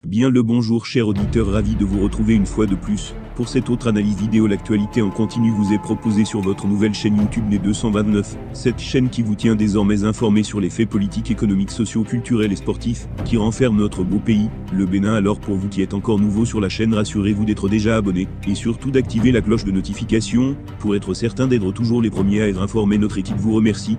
Bien le bonjour chers auditeurs, ravi de vous retrouver une fois de plus. Pour cette autre analyse vidéo, l'actualité en continu vous est proposée sur votre nouvelle chaîne YouTube Né 229, cette chaîne qui vous tient désormais informé sur les faits politiques, économiques, sociaux, culturels et sportifs, qui renferment notre beau pays, le Bénin. Alors pour vous qui êtes encore nouveau sur la chaîne, rassurez-vous d'être déjà abonné, et surtout d'activer la cloche de notification, pour être certain d'être toujours les premiers à être informés. Notre équipe vous remercie.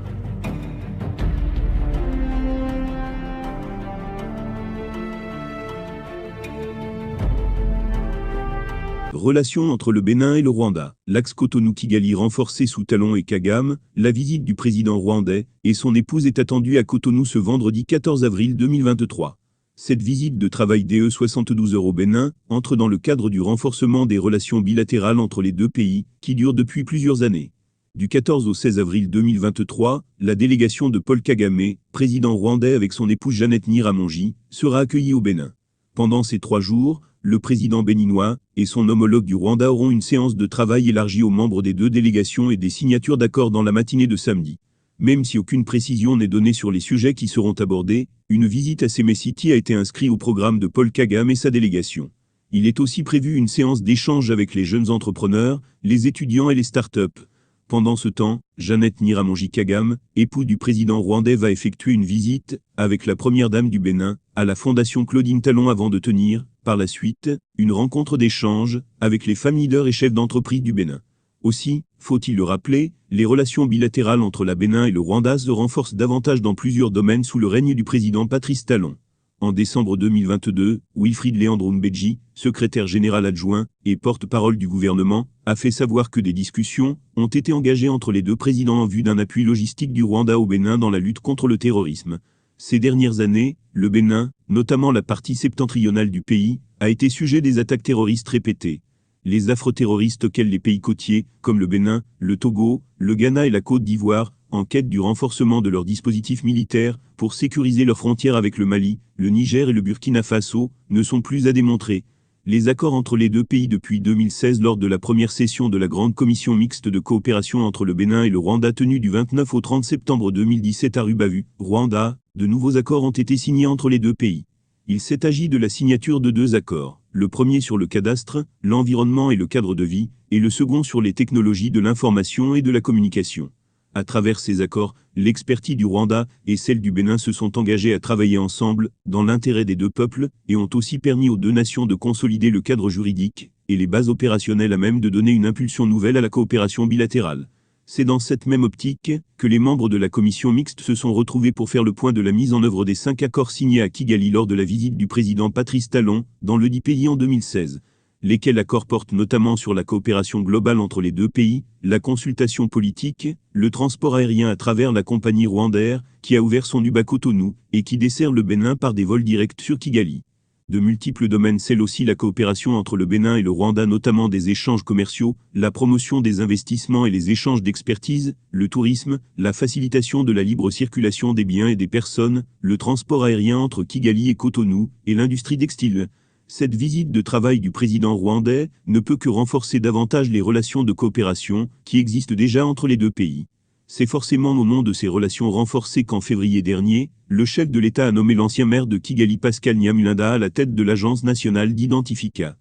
Relations entre le Bénin et le Rwanda. L'axe Cotonou-Kigali renforcé sous Talon et Kagame. La visite du président rwandais et son épouse est attendue à Cotonou ce vendredi 14 avril 2023. Cette visite de travail DE 72 heures au Bénin entre dans le cadre du renforcement des relations bilatérales entre les deux pays, qui dure depuis plusieurs années. Du 14 au 16 avril 2023, la délégation de Paul Kagame, président rwandais avec son épouse Jeannette Nyiramongi, sera accueillie au Bénin. Pendant ces 3 jours, le président béninois et son homologue du Rwanda auront une séance de travail élargie aux membres des deux délégations et des signatures d'accords dans la matinée de samedi. Même si aucune précision n'est donnée sur les sujets qui seront abordés, une visite à Seme City a été inscrite au programme de Paul Kagame et sa délégation. Il est aussi prévu une séance d'échange avec les jeunes entrepreneurs, les étudiants et les startups. Pendant ce temps, Jeannette Nyiramongi Kagame, époux du président rwandais, va effectuer une visite, avec la première dame du Bénin, à la fondation Claudine Talon avant de tenir, par la suite, une rencontre d'échange, avec les femmes leaders et chefs d'entreprise du Bénin. Aussi, faut-il le rappeler, les relations bilatérales entre la Bénin et le Rwanda se renforcent davantage dans plusieurs domaines sous le règne du président Patrice Talon. En décembre 2022, Wilfried Léandre Mbedji, secrétaire général adjoint et porte-parole du gouvernement, a fait savoir que des discussions ont été engagées entre les deux présidents en vue d'un appui logistique du Rwanda au Bénin dans la lutte contre le terrorisme. Ces dernières années, le Bénin, notamment la partie septentrionale du pays, a été sujet des attaques terroristes répétées. Les afro-terroristes auxquels les pays côtiers, comme le Bénin, le Togo, le Ghana et la Côte d'Ivoire, en quête du renforcement de leurs dispositifs militaires pour sécuriser leurs frontières avec le Mali, le Niger et le Burkina Faso, ne sont plus à démontrer. Les accords entre les deux pays depuis 2016 lors de la première session de la Grande Commission mixte de coopération entre le Bénin et le Rwanda tenue du 29 au 30 septembre 2017 à Rubavu, Rwanda, de nouveaux accords ont été signés entre les deux pays. Il s'est agi de la signature de 2 accords, le premier sur le cadastre, l'environnement et le cadre de vie, et le second sur les technologies de l'information et de la communication. À travers ces accords, l'expertise du Rwanda et celle du Bénin se sont engagées à travailler ensemble, dans l'intérêt des deux peuples, et ont aussi permis aux deux nations de consolider le cadre juridique et les bases opérationnelles à même de donner une impulsion nouvelle à la coopération bilatérale. C'est dans cette même optique que les membres de la commission mixte se sont retrouvés pour faire le point de la mise en œuvre des 5 accords signés à Kigali lors de la visite du président Patrice Talon dans le dit pays en 2016. Lesquels accords portent notamment sur la coopération globale entre les deux pays, la consultation politique, le transport aérien à travers la compagnie Rwandair, qui a ouvert son hub à Cotonou, et qui dessert le Bénin par des vols directs sur Kigali. De multiples domaines scellent aussi la coopération entre le Bénin et le Rwanda, notamment des échanges commerciaux, la promotion des investissements et les échanges d'expertise, le tourisme, la facilitation de la libre circulation des biens et des personnes, le transport aérien entre Kigali et Cotonou, et l'industrie textile. Cette visite de travail du président rwandais ne peut que renforcer davantage les relations de coopération qui existent déjà entre les deux pays. C'est forcément au nom de ces relations renforcées qu'en février dernier, le chef de l'État a nommé l'ancien maire de Kigali Pascal Nyamulenda à la tête de l'Agence nationale d'identificat.